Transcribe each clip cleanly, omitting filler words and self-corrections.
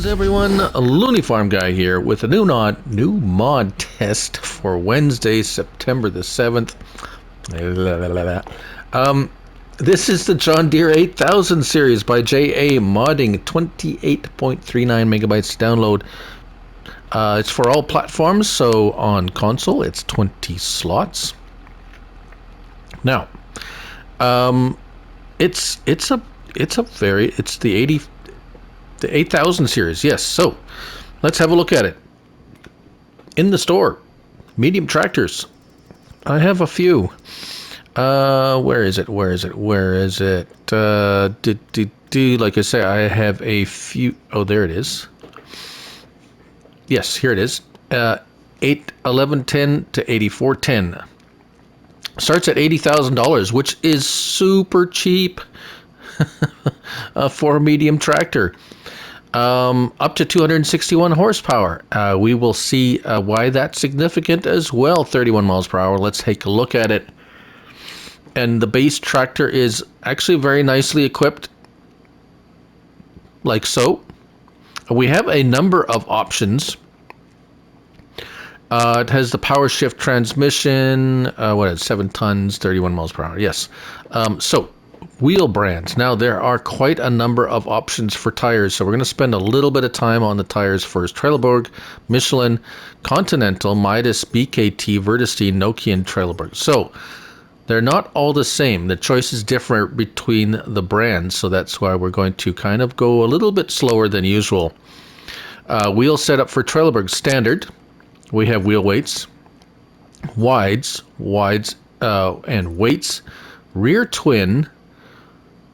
everyone, Looney Farm Guy here with a new mod test for Wednesday, September the 7th. This is the John Deere 8000 series by J.AModding, 28.39 megabytes download. It's for all platforms, so on console it's 20 slots. Now, it's the 8000 series, yes. So let's have a look at it. In the store, medium tractors. I have a few. Where is it? Like I say, I have a few. Oh, there it is. Yes, here it is. 1110 to 8410. Starts at $80,000, which is super cheap for a medium tractor. Up to 261 horsepower. We will see why that's significant as well. 31 miles per hour. Let's take a look at it. And the base tractor is actually very nicely equipped, like so. We have a number of options. It has the power shift transmission. 7 tons, 31 miles per hour. Yes. So wheel brands. Now there are quite a number of options for tires, so we're going to spend a little bit of time on the tires first. Trelleborg, Michelin, Continental, Midas, BKT, Vredestein, Nokia, and Trelleborg. So they're not all the same. The choice is different between the brands, so that's why we're going to kind of go a little bit slower than usual. Wheel setup for Trelleborg standard. We have wheel weights, wides, and weights, rear twin,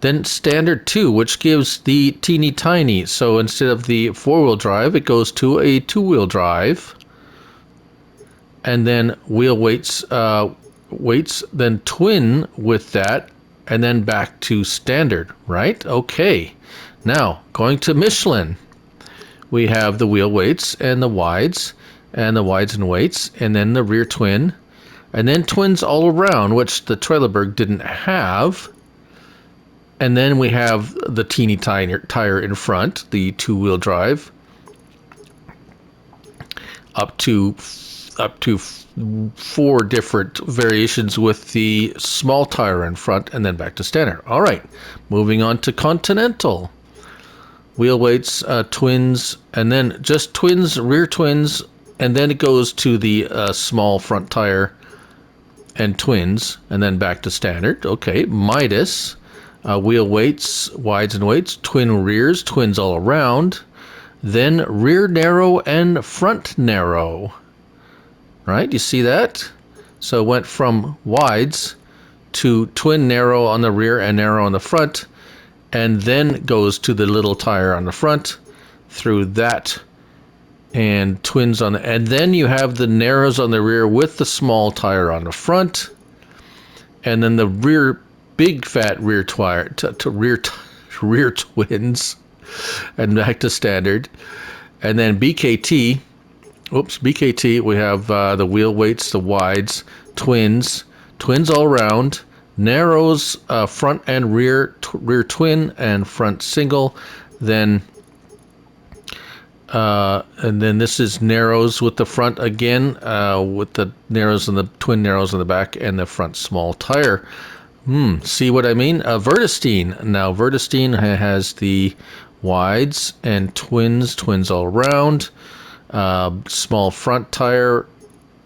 then standard 2, which gives the teeny tiny. So instead of the 4-wheel drive, it goes to a 2-wheel drive. And then wheel weights, then twin with that, and then back to standard, right? Okay. Now, going to Michelin, we have the wheel weights and the wides and weights, and then the rear twin, and then twins all around, which the Trelleborg didn't have. And then we have the teeny tire in front, the 2-wheel drive, up to 4 different variations with the small tire in front, and then back to standard. All right, moving on to Continental. Wheel weights, twins, and then just twins, rear twins, and then it goes to the small front tire and twins, and then back to standard. Okay, Midas. Wheel weights, wides and weights, twin rears, twins all around, then rear narrow and front narrow. Right, you see that? So it went from wides to twin narrow on the rear and narrow on the front, and then goes to the little tire on the front, through that, and twins on the, and then you have the narrows on the rear with the small tire on the front, and then the rear big fat rear tire to rear twins, and back to standard. And then BKT, we have the wheel weights, the wides, twins all around, narrows, front and rear twin and front single, then and then this is narrows with the front again, with the narrows and the twin narrows on the back and the front small tire. See what I mean? Vredestein. Now, Vredestein has the wides and twins all around, small front tire,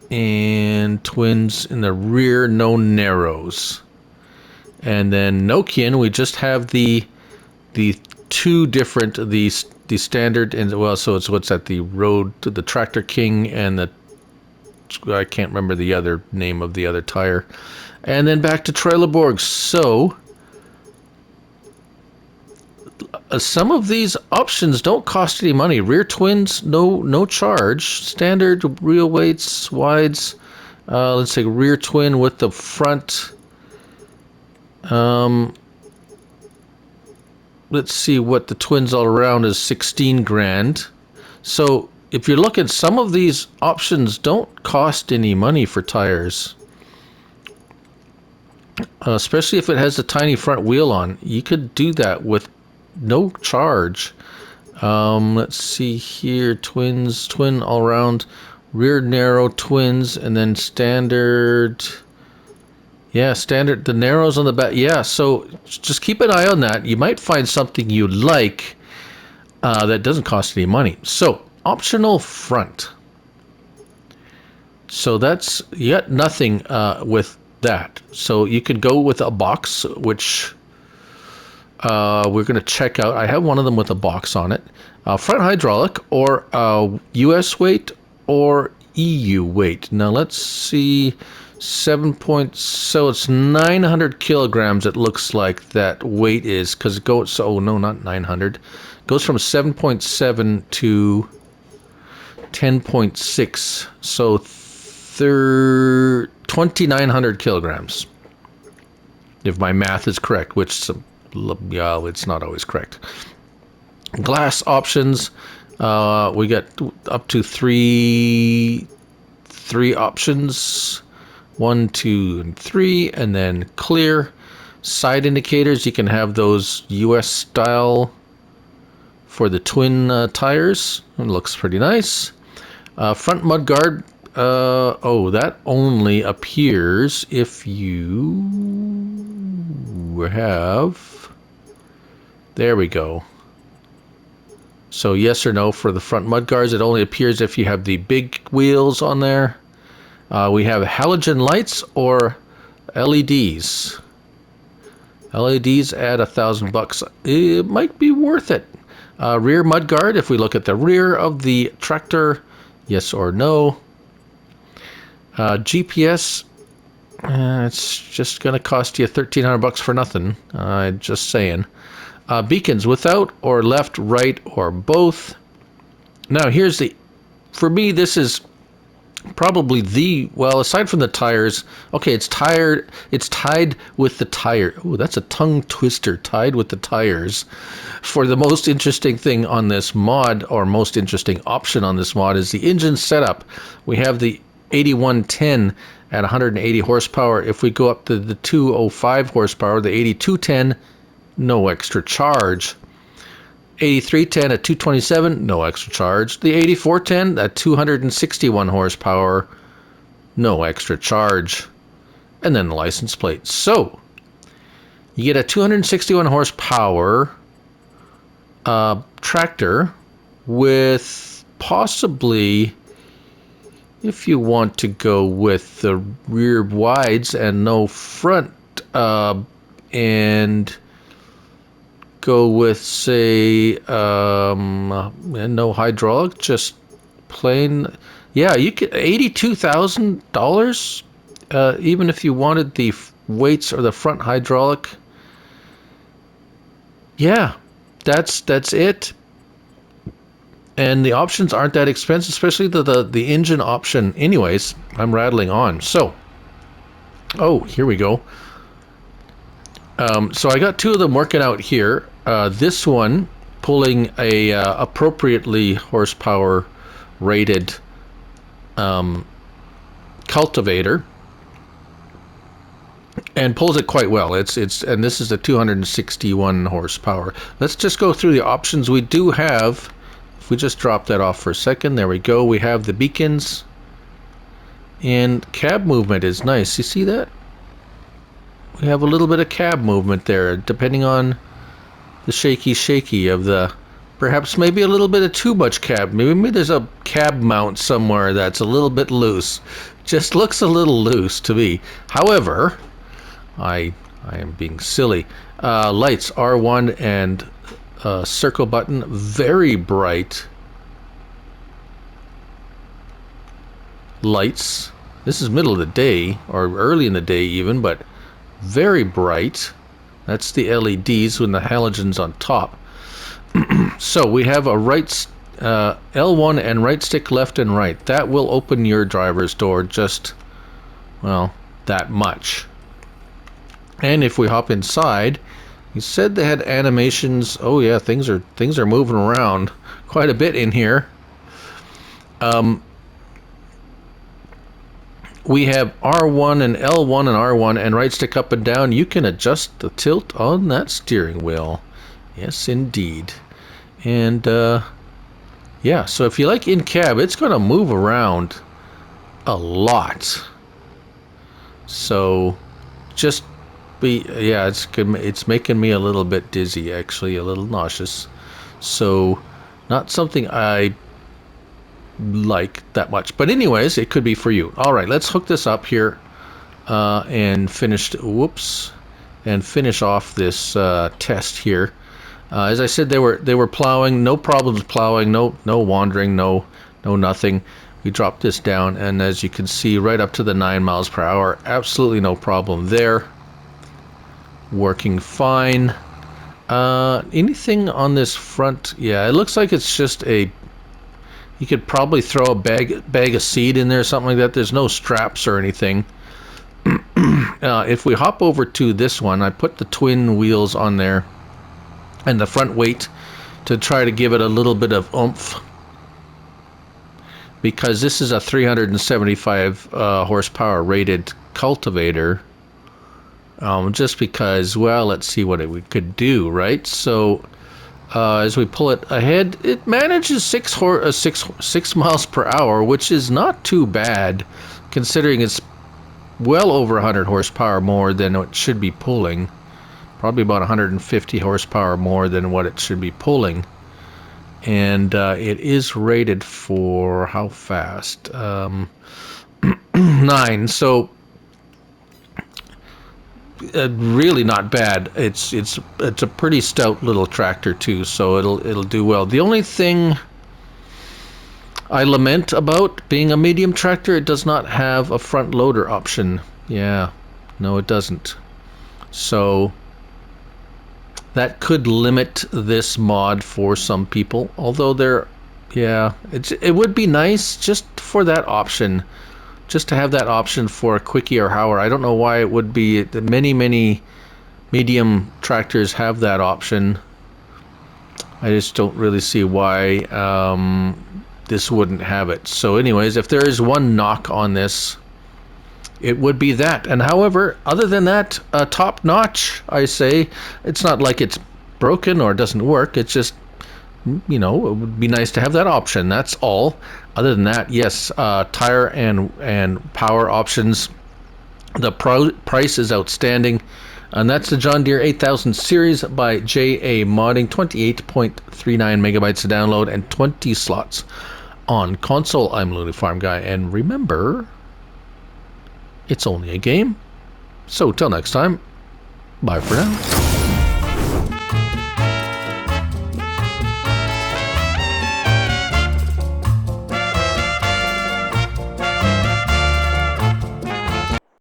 and twins in the rear, no narrows. And then Nokian, we just have the 2 different, the standard, and well, so it's what's that, the road to the Tractor King, and the, I can't remember the other name of the other tire. And then back to Trelleborg. So some of these options don't cost any money. Rear twins, no charge. Standard wheel weights, wides. Let's say rear twin with the front. Let's see what the twins all around is, 16 grand. So if you look at some of these options, don't cost any money for tires. Especially if it has a tiny front wheel on, you could do that with no charge. Let's see here. Twins, twin all around, rear narrow twins, and then standard. Yeah, standard. The narrows on the back. Yeah, so just keep an eye on that. You might find something you like that doesn't cost any money. So optional front. So that's yet nothing with that. So you could go with a box, which we're going to check out. I have one of them with a box on it. Front hydraulic or US weight or EU weight. Now let's see. 7 points. So it's 900 kilograms. It looks like that weight is, because it goes. Oh no, not 900. It goes from 7.7 to 10.6. So 2,900 kilograms. If my math is correct, which yeah, it's not always correct. Glass options. We got up to three options. 1, 2, and 3, and then clear. Side indicators, you can have those US style for the twin tires. It looks pretty nice. Front mudguard, oh, that only appears if you have, there we go. So yes or no for the front mudguards, it only appears if you have the big wheels on there. We have halogen lights or LEDs. LEDs at $1,000. It might be worth it. Rear mudguard, if we look at the rear of the tractor, yes or no. GPS, it's just going to cost you $1,300 for nothing. Just saying. Beacons without or left, right, or both. Now here's the, for me this is probably the, well, aside from the tires, okay, it's tied with the tire. Oh, that's a tongue twister, tied with the tires. For the most interesting thing on this mod, or most interesting option on this mod, is the engine setup. We have the 8110 at 180 horsepower. If we go up to the 205 horsepower, the 8210, no extra charge. 8310 at 227, no extra charge. The 8410 at 261 horsepower, no extra charge. And then the license plate. So, you get a 261 horsepower tractor with possibly, if you want to go with the rear wides and no front, and go with, say, no hydraulic, just plain, yeah, you get $82,000, even if you wanted the weights or the front hydraulic. Yeah, that's it. And the options aren't that expensive, especially the engine option. Anyways, I'm rattling on. So, oh, here we go. So I got two of them working out here. This one pulling a appropriately horsepower rated cultivator, and pulls it quite well. It's and this is a 261 horsepower. Let's just go through the options we do have. If we just drop that off for a second, there we go. We have the beacons, and cab movement is nice. You see that? We have a little bit of cab movement there, depending on the shaky of the, perhaps maybe a little bit of too much cab. Maybe there's a cab mount somewhere that's a little bit loose. Just looks a little loose to me. However, I am being silly. Lights, R1 and circle button, very bright lights. This is middle of the day, or early in the day even, but very bright. That's the LEDs with the halogens on top. So we have a right L1 and right stick left and right. That will open your driver's door just, well, that much. And if we hop inside, you said they had animations. Oh yeah, things are moving around quite a bit in here. We have R1 and L1 and R1 and right stick up and down. You can adjust the tilt on that steering wheel. Yes, indeed. And yeah, so if you like in cab, it's going to move around a lot. So just be, yeah, it's making me a little bit dizzy, actually, a little nauseous. So not something I like that much. But anyways, it could be for you. All right, let's hook this up here and finish off this test here. As I said, they were plowing, no problems plowing, no wandering, no nothing. We dropped this down, and as you can see, right up to the 9 miles per hour, absolutely no problem there. Working fine. Anything on this front? Yeah, it looks like it's just a. You could probably throw a bag of seed in there, something like that. There's no straps or anything. If we hop over to this one, I put the twin wheels on there and the front weight to try to give it a little bit of oomph, because this is a 375 horsepower rated cultivator. Just because, well, let's see what we could do, right? So as we pull it ahead, it manages 6 miles per hour, which is not too bad considering it's well over 100 horsepower more than it should be pulling. Probably about 150 horsepower more than what it should be pulling. And it is rated for how fast? 9. So really not bad. It's a pretty stout little tractor too, so it'll do well. The only thing I lament about being a medium tractor, it does not have a front loader option. Yeah, no, it doesn't. So that could limit this mod for some people, although it would be nice just for that option, just to have that option for a quickie or hower. I don't know why it would be. Many medium tractors have that option. I just don't really see why this wouldn't have it. So anyways, if there is one knock on this, it would be that. And however, other than that, top notch, I say. It's not like it's broken or doesn't work. It's just, you know, it would be nice to have that option. That's all. Other than that, yes, tire and power options. The price is outstanding. And that's the John Deere 8000 series by J.AModding. 28.39 megabytes to download and 20 slots on console. I'm Looney Farm Guy, and remember, it's only a game. So till next time, bye for now.